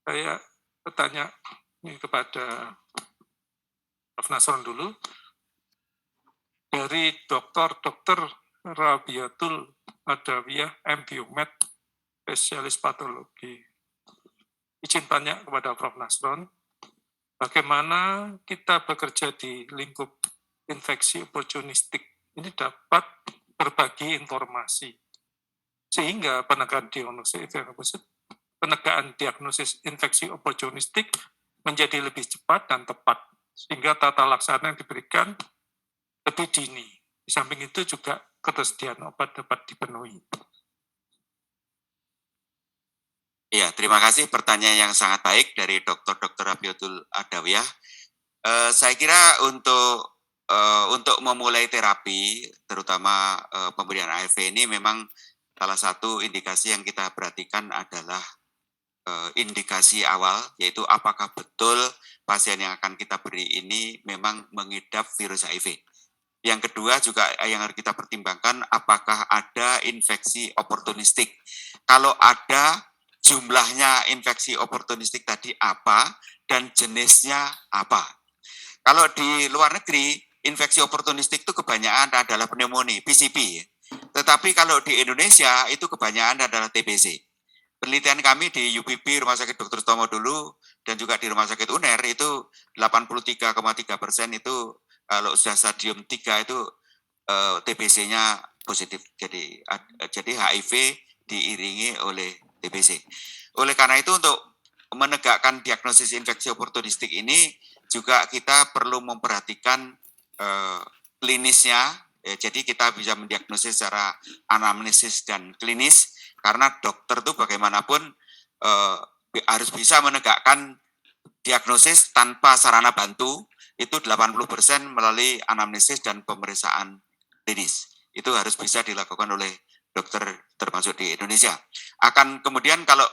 Saya bertanya ini kepada Prof. Nasron dulu. Dari Dr. Rabiatul Adawiyah, MBiomed, spesialis patologi. Izin tanya kepada Prof. Nasron, bagaimana kita bekerja di lingkup infeksi oportunistik ini dapat berbagi informasi, sehingga penegakan diagnosis infeksi oportunistik menjadi lebih cepat dan tepat, sehingga tata laksana yang diberikan lebih dini. Di samping itu juga ketersediaan obat dapat dipenuhi. Ya, terima kasih pertanyaan yang sangat baik dari Dr. Rabiatul Adawiyah. Saya kira untuk memulai terapi, terutama pemberian ARV ini memang salah satu indikasi yang kita perhatikan adalah indikasi awal, yaitu apakah betul pasien yang akan kita beri ini memang mengidap virus HIV. Yang kedua juga yang harus kita pertimbangkan, apakah ada infeksi oportunistik. Kalau ada, jumlahnya infeksi oportunistik tadi apa dan jenisnya apa. Kalau di luar negeri, infeksi oportunistik itu kebanyakan adalah pneumonia, PCP. Tetapi kalau di Indonesia itu kebanyakan adalah TBC. Penelitian kami di UPB Rumah Sakit Dr. Sutomo dulu dan juga di Rumah Sakit UNER itu 83,3% itu kalau sudah stadium 3 itu TBC-nya positif. Jadi HIV diiringi oleh TBC. Oleh karena itu untuk menegakkan diagnosis infeksi oportunistik ini juga kita perlu memperhatikan klinisnya. Jadi kita bisa mendiagnosis secara anamnesis dan klinis. Karena dokter itu bagaimanapun harus bisa menegakkan diagnosis tanpa sarana bantu, itu 80% melalui anamnesis dan pemeriksaan klinis. Itu harus bisa dilakukan oleh dokter termasuk di Indonesia. Akan kemudian kalau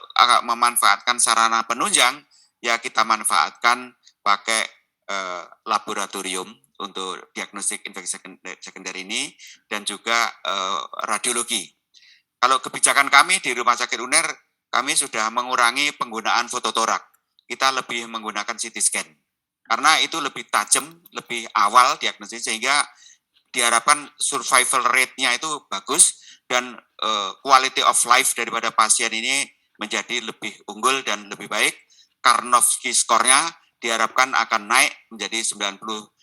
memanfaatkan sarana penunjang, ya kita manfaatkan pakai laboratorium untuk diagnostik infeksi sekunder ini dan juga radiologi. Kalau kebijakan kami di Rumah Sakit UNER, kami sudah mengurangi penggunaan fototorak. Kita lebih menggunakan CT scan. Karena itu lebih tajam, lebih awal diagnosis, sehingga diharapkan survival rate-nya itu bagus, dan quality of life daripada pasien ini menjadi lebih unggul dan lebih baik. Karnofsky score-nya diharapkan akan naik menjadi 90-100,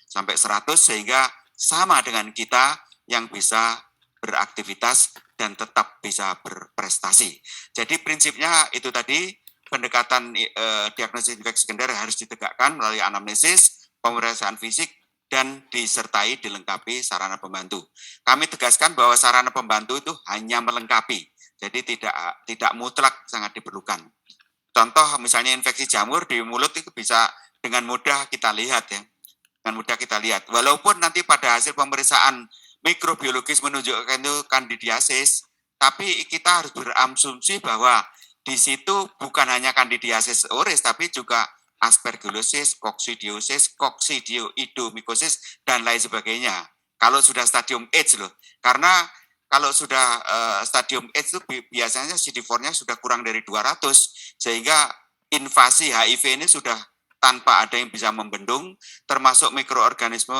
sehingga sama dengan kita yang bisa beraktivitas dan tetap bisa berprestasi. Jadi prinsipnya itu tadi, pendekatan diagnosis infeksi sekunder harus ditegakkan melalui anamnesis, pemeriksaan fisik, dan disertai dilengkapi sarana pembantu. Kami tegaskan bahwa sarana pembantu itu hanya melengkapi, jadi tidak mutlak sangat diperlukan. Contoh misalnya infeksi jamur di mulut itu bisa dengan mudah kita lihat ya, dengan mudah kita lihat. Walaupun nanti pada hasil pemeriksaan mikrobiologis menunjukkan itu kandidiasis, tapi kita harus berasumsi bahwa di situ bukan hanya kandidiasis oris, tapi juga aspergillosis, koksidiosis, koksidioidomycosis, dan lain sebagainya. Kalau sudah stadium AIDS loh, karena kalau sudah stadium AIDS itu biasanya CD4-nya sudah kurang dari 200, sehingga invasi HIV ini sudah tanpa ada yang bisa membendung, termasuk mikroorganisme